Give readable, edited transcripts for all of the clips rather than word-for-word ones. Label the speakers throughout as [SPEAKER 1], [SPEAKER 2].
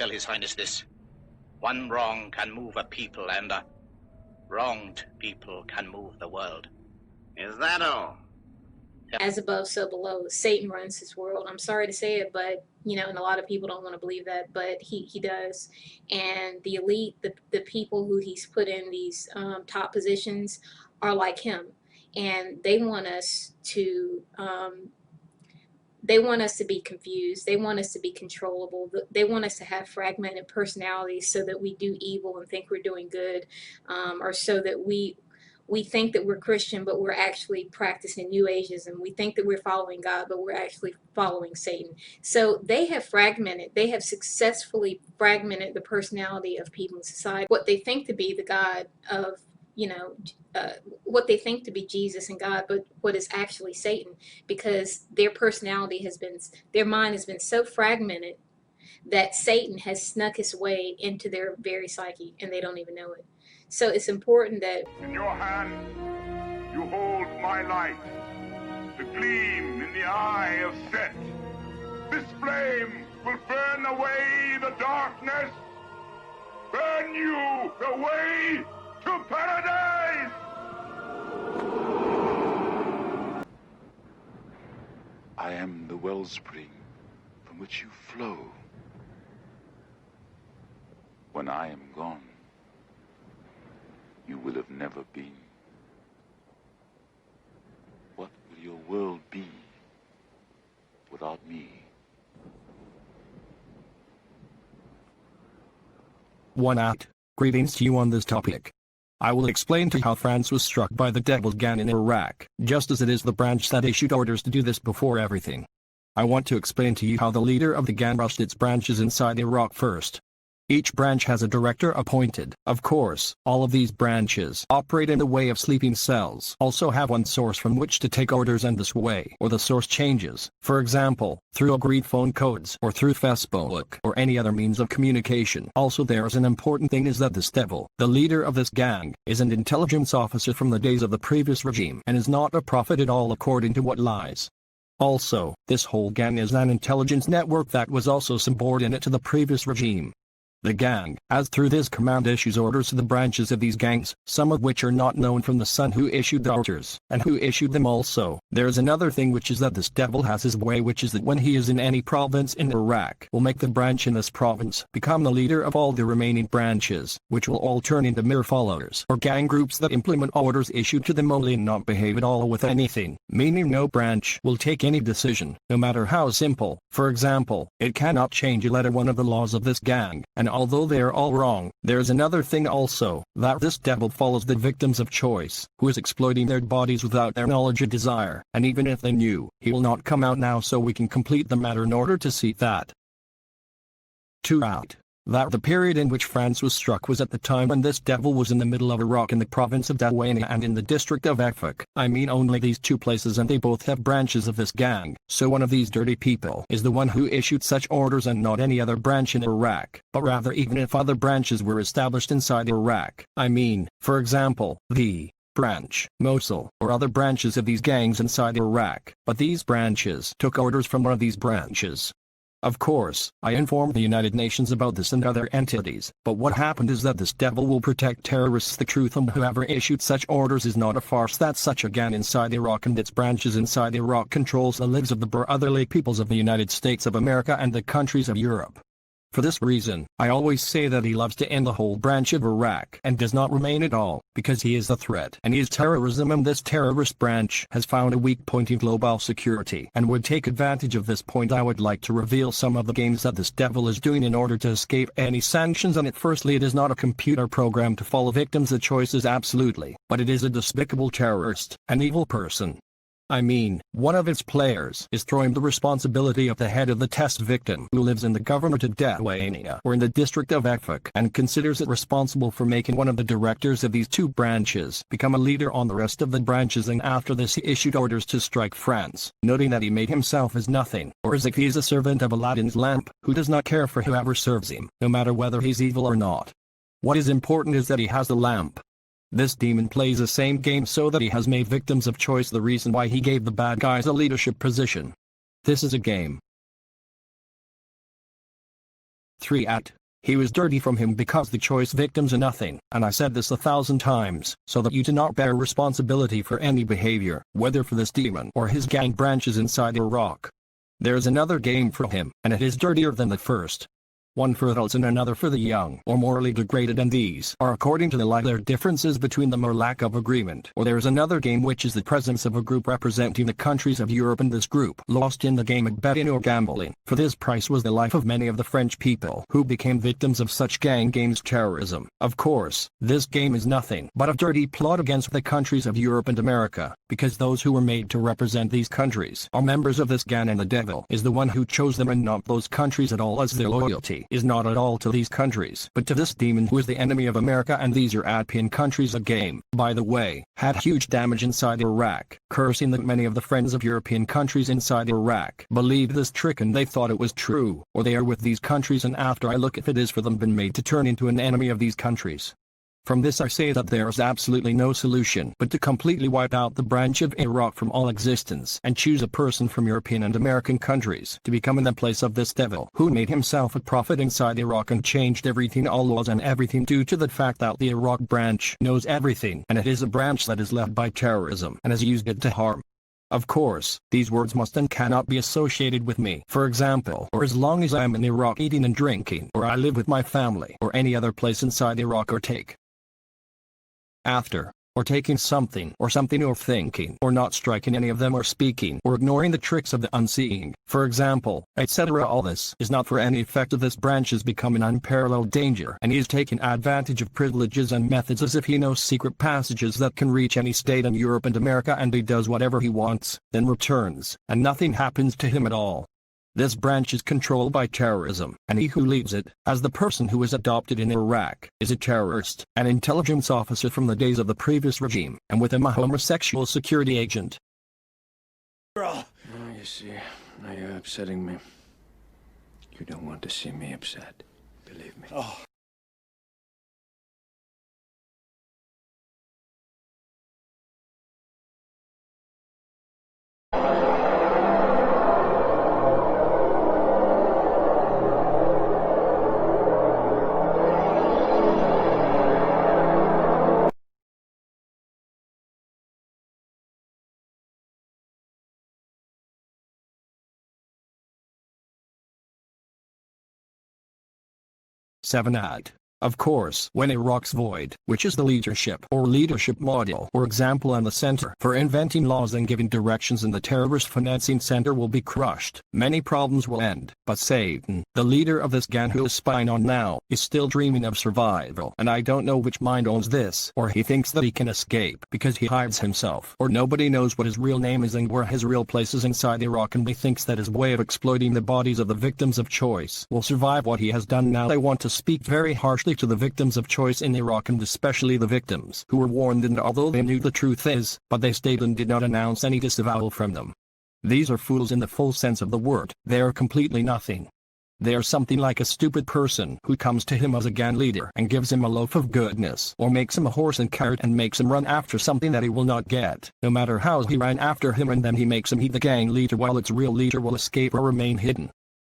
[SPEAKER 1] tell His Highness this. One wrong can move a people, and wronged people can move the world.
[SPEAKER 2] Is that all?
[SPEAKER 3] As above, so below. Satan runs his world. I'm sorry to say it, but, you know, and a lot of people don't want to believe that, but he does. And the elite, the people who he's put in these top positions are like him. And they want us to be confused. They want us to be controllable. They want us to have fragmented personalities so that we do evil and think we're doing good, or so that we think that we're Christian, but we're actually practicing New Ageism. We think that we're following God, but we're actually following Satan. So they have successfully fragmented the personality of people in society. What they think to be the God of, you know, what they think to be Jesus and God, but what is actually Satan, because their mind has been so fragmented that Satan has snuck his way into their very psyche, and they don't even know it. So it's important that
[SPEAKER 4] in your hand you hold my light, the gleam in the eye of Set. This flame will burn away the darkness, burn you away to paradise!
[SPEAKER 5] I am the wellspring from which you flow. When I am gone, you will have never been. What will your world be without me?
[SPEAKER 6] One act. Greetings to you on this topic. I will explain to you how France was struck by the devil's gang in Iraq, just as it is the branch that issued orders to do this before everything. I want to explain to you how the leader of the gang rushed its branches inside Iraq first. Each branch has a director appointed. Of course, all of these branches operate in the way of sleeping cells. Also have one source from which to take orders, and this way, or the source changes, for example, through agreed phone codes or through Facebook or any other means of communication. Also, there is an important thing, is that this devil, the leader of this gang, is an intelligence officer from the days of the previous regime and is not a prophet at all according to what lies. Also, this whole gang is an intelligence network that was also subordinate to the previous regime. The gang, as through this command, issues orders to the branches of these gangs, some of which are not known from the son who issued the orders, and who issued them also. There is another thing, which is that this devil has his way, which is that when he is in any province in Iraq, will make the branch in this province become the leader of all the remaining branches, which will all turn into mere followers, or gang groups that implement orders issued to them only and not behave at all with anything, meaning no branch will take any decision, no matter how simple. For example, it cannot change a letter one of the laws of this gang, and although they are all wrong, there is another thing also, that this devil follows the victims of choice, who is exploiting their bodies without their knowledge or desire, and even if they knew, he will not come out now, so we can complete the matter in order to see that. 2 out. That the period in which France was struck was at the time when this devil was in the middle of Iraq, in the province of Dawana and in the district of Efik. I mean only these 2 places, and they both have branches of this gang. So one of these dirty people is the one who issued such orders, and not any other branch in Iraq, but rather even if other branches were established inside Iraq. I mean, for example, the branch, Mosul, or other branches of these gangs inside Iraq, but these branches took orders from one of these branches. Of course, I informed the United Nations about this and other entities, but what happened is that this devil will protect terrorists. The truth, and whoever issued such orders is not a farce, that such a gang inside Iraq and its branches inside Iraq controls the lives of the brotherly peoples of the United States of America and the countries of Europe. For this reason, I always say that he loves to end the whole branch of Iraq and does not remain at all, because he is a threat and he is terrorism, and this terrorist branch has found a weak point in global security and would take advantage of this point. I would like to reveal some of the games that this devil is doing in order to escape any sanctions on it. Firstly, it is not a computer program to follow victims. The choice is absolutely, but it is a despicable terrorist, an evil person. I mean, one of its players is throwing the responsibility of the head of the test victim, who lives in the government of Dawana or in the district of Efik, and considers it responsible for making one of the directors of these 2 branches become a leader on the rest of the branches, and after this he issued orders to strike France, noting that he made himself as nothing, or as if he is a servant of Aladdin's lamp, who does not care for whoever serves him, no matter whether he's evil or not. What is important is that he has the lamp. This demon plays the same game so that he has made victims of choice the reason why he gave the bad guys a leadership position. This is a game. 3. He was dirty from him because the choice victims are nothing, and I said this 1,000 times, so that you do not bear responsibility for any behavior, whether for this demon or his gang branches inside Iraq. There is another game for him, and it is dirtier than the first. One for adults and another for the young or morally degraded, and these are according to the light. There are differences between them or lack of agreement. Or there is another game which is the presence of a group representing the countries of Europe, and this group lost in the game at betting or gambling. For this price was the life of many of the French people who became victims of such gang games terrorism. Of course, this game is nothing but a dirty plot against the countries of Europe and America, because those who were made to represent these countries are members of this gang, and the devil is the one who chose them and not those countries at all, as their loyalty is not at all to these countries, but to this demon who is the enemy of America. And these European countries. A game, by the way, had huge damage inside Iraq, cursing that many of the friends of European countries inside Iraq believed this trick, and they thought it was true, or they are with these countries, and after I look, if it is for them, been made to turn into an enemy of these countries. From this I say that there is absolutely no solution but to completely wipe out the branch of Iraq from all existence, and choose a person from European and American countries to become in the place of this devil who made himself a prophet inside Iraq and changed everything, all laws and everything, due to the fact that the Iraq branch knows everything, and it is a branch that is led by terrorism and has used it to harm. Of course, these words must and cannot be associated with me, for example, or as long as I am in Iraq eating and drinking, or I live with my family, or any other place inside Iraq, or take after, or taking something, or thinking, or not striking any of them, or speaking, or ignoring the tricks of the unseeing, for example, etc. All this is not for any effect of this branch has become an unparalleled danger, and he is taking advantage of privileges and methods as if he knows secret passages that can reach any state in Europe and America, and he does whatever he wants, then returns, and nothing happens to him at all. This branch is controlled by terrorism, and he who leads it, as the person who was adopted in Iraq, is a terrorist, an intelligence officer from the days of the previous regime, and with him a homosexual security agent.
[SPEAKER 7] Oh, you see, now you're upsetting me. You don't want to see me upset, believe me. Oh.
[SPEAKER 6] Of course, when Iraq's void, which is the leadership model or example and the center for inventing laws and giving directions, in the terrorist financing center will be crushed, many problems will end. But Satan, the leader of this gang who is spying on now, is still dreaming of survival, and I don't know which mind owns this, or he thinks that he can escape because he hides himself, or nobody knows what his real name is and where his real place is inside Iraq, and he thinks that his way of exploiting the bodies of the victims of choice will survive what he has done. Now I want to speak very harshly to the victims of choice in Iraq, and especially the victims who were warned, and although they knew the truth is, but they stayed and did not announce any disavowal from them. These are fools in the full sense of the word. They are completely nothing. They are something like a stupid person who comes to him as a gang leader and gives him a loaf of goodness, or makes him a horse and carrot and makes him run after something that he will not get, no matter how he ran after him, and then he makes him the gang leader while its real leader will escape or remain hidden.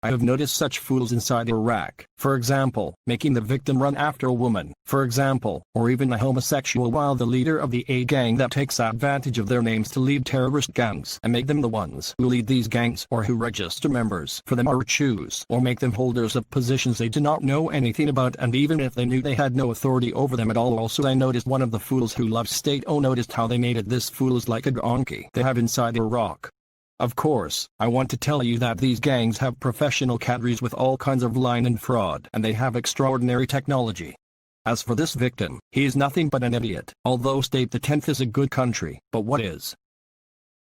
[SPEAKER 6] I have noticed such fools inside Iraq, for example, making the victim run after a woman, for example, or even a homosexual, while the leader of the A gang that takes advantage of their names to lead terrorist gangs and make them the ones who lead these gangs, or who register members for them, or choose or make them holders of positions they do not know anything about, and even if they knew, they had no authority over them at all. Also, I noticed one of the fools who loves state. Oh, noticed how they made it. This fool is like a donkey they have inside Iraq. Of course, I want to tell you that these gangs have professional cadres with all kinds of lying and fraud, and they have extraordinary technology. As for this victim, he is nothing but an idiot, although State the 10th is a good country, but what is?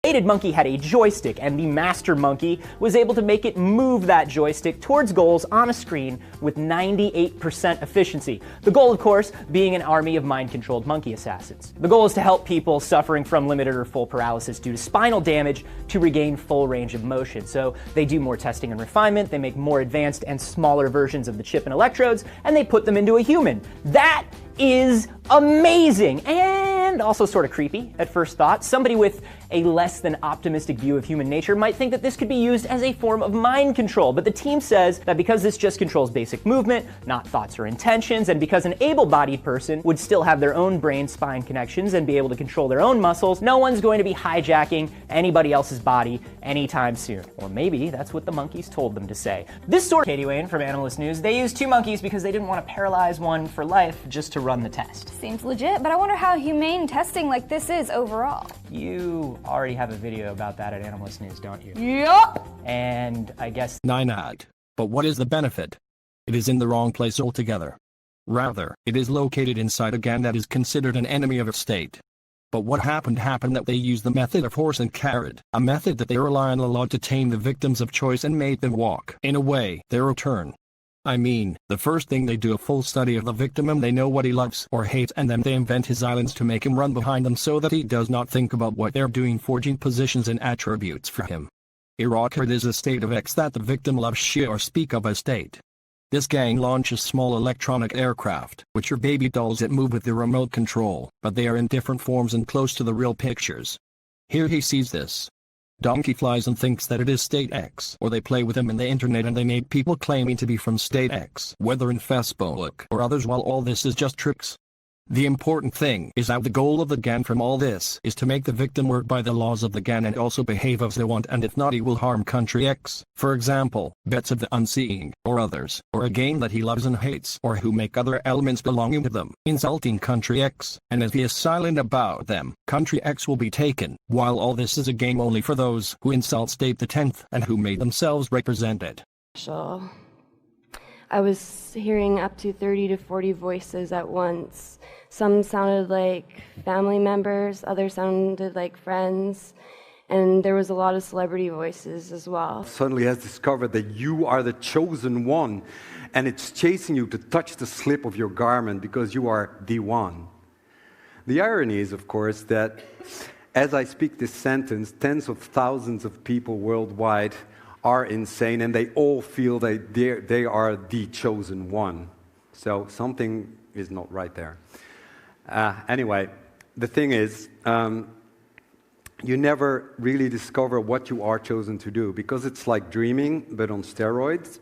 [SPEAKER 8] The monkey had a joystick, and the master monkey was able to make it move that joystick towards goals on a screen with 98% efficiency. The goal, of course, being an army of mind-controlled monkey assassins. The goal is to help people suffering from limited or full paralysis due to spinal damage to regain full range of motion. So they do more testing and refinement, they make more advanced and smaller versions of the chip and electrodes, and they put them into a human. That is amazing, and also sort of creepy at first thought. Somebody with a less than optimistic view of human nature might think that this could be used as a form of mind control, but the team says that because this just controls basic movement, not thoughts or intentions, and because an able-bodied person would still have their own brain-spine connections and be able to control their own muscles, no one's going to be hijacking anybody else's body anytime soon. Or maybe that's what the monkeys told them to say. This sort of Katie Wayne from Analyst News, they used 2 monkeys because they didn't want to paralyze one for life just to run the test.
[SPEAKER 9] Seems legit, but I wonder how humane testing like this is overall.
[SPEAKER 8] You already have a video about that at Analyst News, don't you?
[SPEAKER 9] Yup!
[SPEAKER 8] And I guess
[SPEAKER 6] 9-ad. But what is the benefit? It is in the wrong place altogether. Rather, it is located inside a gang that is considered an enemy of its state. But what happened that they used the method of horse and carrot, a method that they rely on a lot to tame the victims of choice and make them walk, in a way, their turn. I mean, the first thing they do a full study of the victim and they know what he loves or hates, and then they invent his islands to make him run behind them so that he does not think about what they're doing, forging positions and attributes for him. Iraq is a state of X that the victim loves shit or speak of as state. This gang launches small electronic aircraft, which are baby dolls that move with the remote control, but they are in different forms and close to the real pictures. Here he sees this donkey flies and thinks that it is State X, or they play with him in the internet and they make people claiming to be from State X, whether in Facebook or others, while all this is just tricks. The important thing is that the goal of the gang from all this is to make the victim work by the laws of the gang and also behave as they want, and if not he will harm country X, for example, bets of the unseeing, or others, or a game that he loves and hates, or who make other elements belonging to them, insulting country X, and if he is silent about them, country X will be taken, while all this is a game only for those who insult State the 10th and who made themselves represent it.
[SPEAKER 10] So, I was hearing up to 30 to 40 voices at once. Some sounded like family members, others sounded like friends, and there was a lot of celebrity voices as well.
[SPEAKER 11] Suddenly has discovered that you are the chosen one, and it's chasing you to touch the slip of your garment because you are the one. The irony is, of course, that as I speak this sentence, tens of thousands of people worldwide are insane, and they all feel that they are the chosen one. So something is not right there. Anyway, the thing is, you never really discover what you are chosen to do, because it's like dreaming, but on steroids.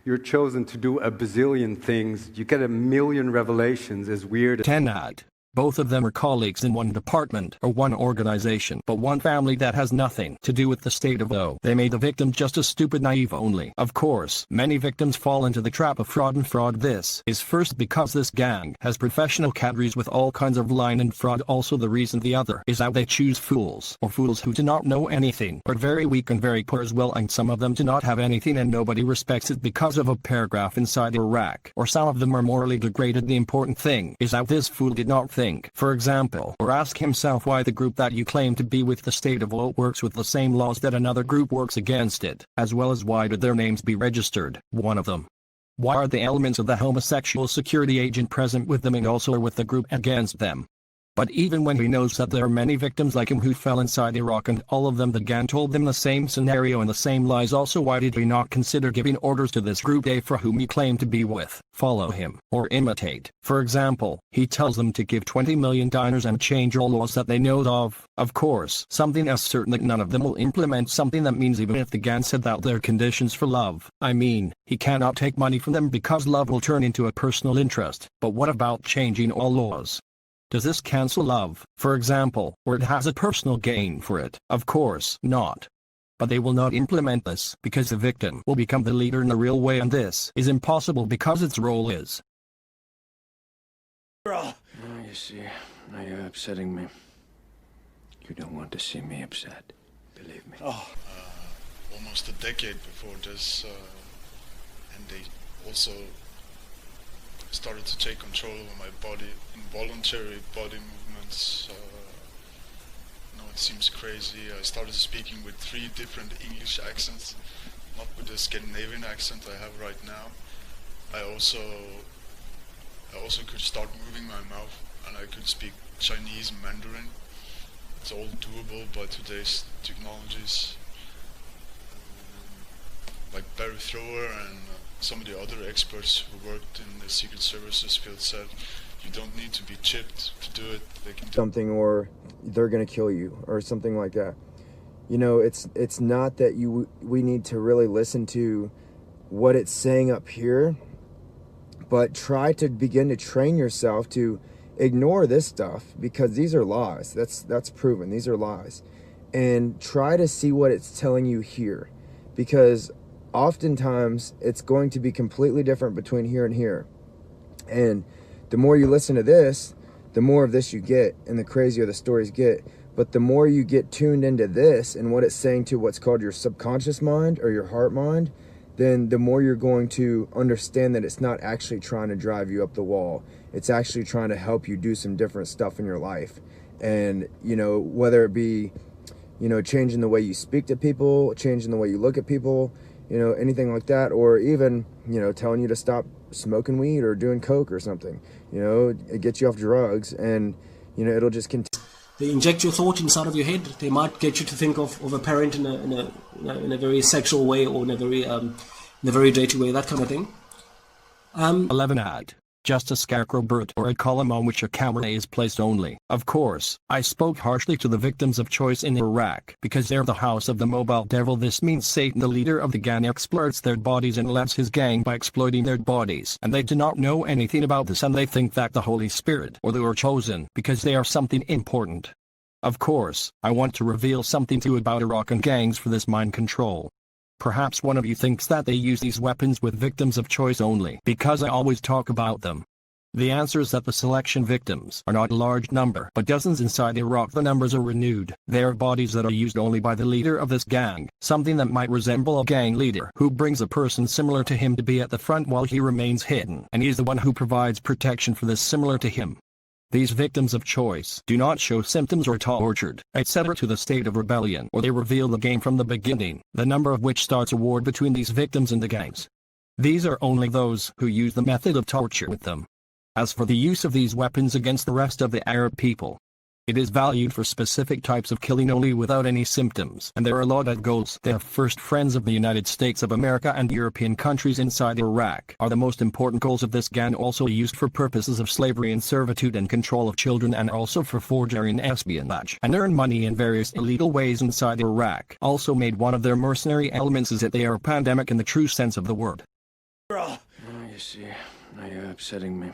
[SPEAKER 11] You're chosen to do a bazillion things. You get a million revelations, as weird as
[SPEAKER 6] 10-ad. Both of them are colleagues in one department or one organization, but one family that has nothing to do with the state of though. They made the victim just as stupid naive only. Of course, many victims fall into the trap of fraud and fraud. This is first because this gang has professional cadres with all kinds of line and fraud. Also the reason the other is that they choose fools, or fools who do not know anything, or very weak and very poor as well, and some of them do not have anything and nobody respects it because of a paragraph inside Iraq, or some of them are morally degraded. The important thing is that this fool did not think, for example, or ask himself why the group that you claim to be with the state of all works with the same laws that another group works against it, as well as why did their names be registered, one of them. Why are the elements of the homosexual security agent present with them and also are with the group against them? But even when he knows that there are many victims like him who fell inside Iraq and all of them the gang told them the same scenario and the same lies, also why did he not consider giving orders to this group A for whom he claimed to be with, follow him, or imitate? For example, he tells them to give $20 million and change all laws that they know of. Of course, something as certain that none of them will implement something that means even if the gang set out their conditions for love, I mean, he cannot take money from them because love will turn into a personal interest. But what about changing all laws? Does this cancel love, for example, or it has a personal gain for it? Of course not. But they will not implement this because the victim will become the leader in the real way, and this is impossible because its role is.
[SPEAKER 7] Oh, you see, now you're upsetting me. You don't want to see me upset, believe me.
[SPEAKER 12] Almost a decade before this, and they also started to take control over my body, involuntary body movements. It seems crazy. I started speaking with 3 different English accents, not with the Scandinavian accent I have right now. I also could start moving my mouth, and I could speak Chinese and Mandarin. It's all doable by today's technologies. Like Barry Thrower and some of the other experts who worked in the Secret Services field said, you don't need to be chipped to do it. They can do
[SPEAKER 13] something, or they're going to kill you, or something like that. You know, it's not that we need to really listen to what it's saying up here, but try to begin to train yourself to ignore this stuff, because these are lies. That's proven. These are lies. And try to see what it's telling you here, because oftentimes it's going to be completely different between here and here. And the more you listen to this, the more of this you get, and the crazier the stories get. But the more you get tuned into this and what it's saying to what's called your subconscious mind or your heart mind, then the more you're going to understand that it's not actually trying to drive you up the wall. It's actually trying to help you do some different stuff in your life. And, you know, whether it be, you know, changing the way you speak to people, changing the way you look at people, you know, anything like that, or even, you know, telling you to stop smoking weed or doing coke or something. You know, it gets you off drugs, and, you know, it'll just continue.
[SPEAKER 14] They inject your thought inside of your head. They might get you to think of a parent in a very sexual way, or in a very dirty way, that kind of thing.
[SPEAKER 6] 11 ad. Just a scarecrow bird or a column on which a camera is placed only. Of course, I spoke harshly to the victims of choice in Iraq because they're the house of the mobile devil. This means Satan, the leader of the gang, exploits their bodies and lets his gang by exploiting their bodies. And they do not know anything about this, and they think that the Holy Spirit or they were chosen because they are something important. Of course, I want to reveal something to you about Iraq and gangs for this mind control. Perhaps one of you thinks that they use these weapons with victims of choice only because I always talk about them. The answer is that the selection victims are not a large number, but dozens inside Iraq. The numbers are renewed. They are bodies that are used only by the leader of this gang, something that might resemble a gang leader who brings a person similar to him to be at the front while he remains hidden, and he's the one who provides protection for this similar to him. These victims of choice do not show symptoms or tortured, etc. to the state of rebellion, or they reveal the game from the beginning, the number of which starts a war between these victims and the gangs. These are only those who use the method of torture with them. As for the use of these weapons against the rest of the Arab people, it is valued for specific types of killing only without any symptoms, and there are lauded goals. The first friends of the United States of America and European countries inside Iraq are the most important goals of this gang, also used for purposes of slavery and servitude and control of children, and also for forgery and espionage, and earn money in various illegal ways inside Iraq. Also made one of their mercenary elements is that they are a pandemic in the true sense of the word.
[SPEAKER 7] Oh, you see, now you're upsetting me.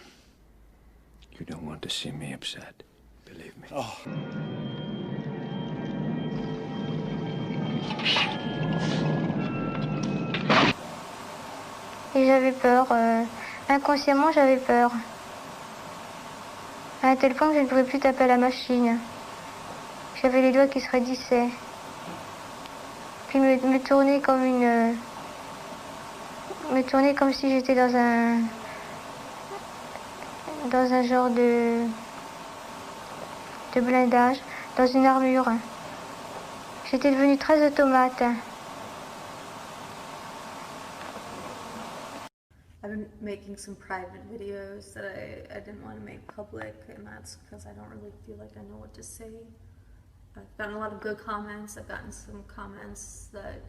[SPEAKER 7] You don't want to see me upset. Believe me.
[SPEAKER 15] Oh.
[SPEAKER 16] Et j'avais peur. Inconsciemment, j'avais peur. À un tel point que je ne pouvais plus taper à la machine. J'avais les doigts qui se raidissaient. Puis me tourner comme une... me tourner comme si j'étais dans un genre de blindage, dans une armure. J'étais devenue très automate.
[SPEAKER 17] I've been making some private videos that I didn't want to make public, and that's because I don't really feel like I know what to say. I've gotten a lot of good comments. I've gotten some comments that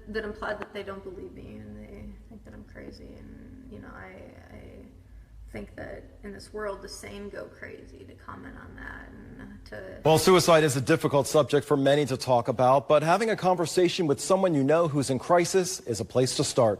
[SPEAKER 17] implied that they don't believe me and they think that I'm crazy, and you know, I think that in this world the sane go crazy to comment on that and to...
[SPEAKER 18] Well, suicide is a difficult subject for many to talk about, but having a conversation with someone you know who's in crisis is a place to start.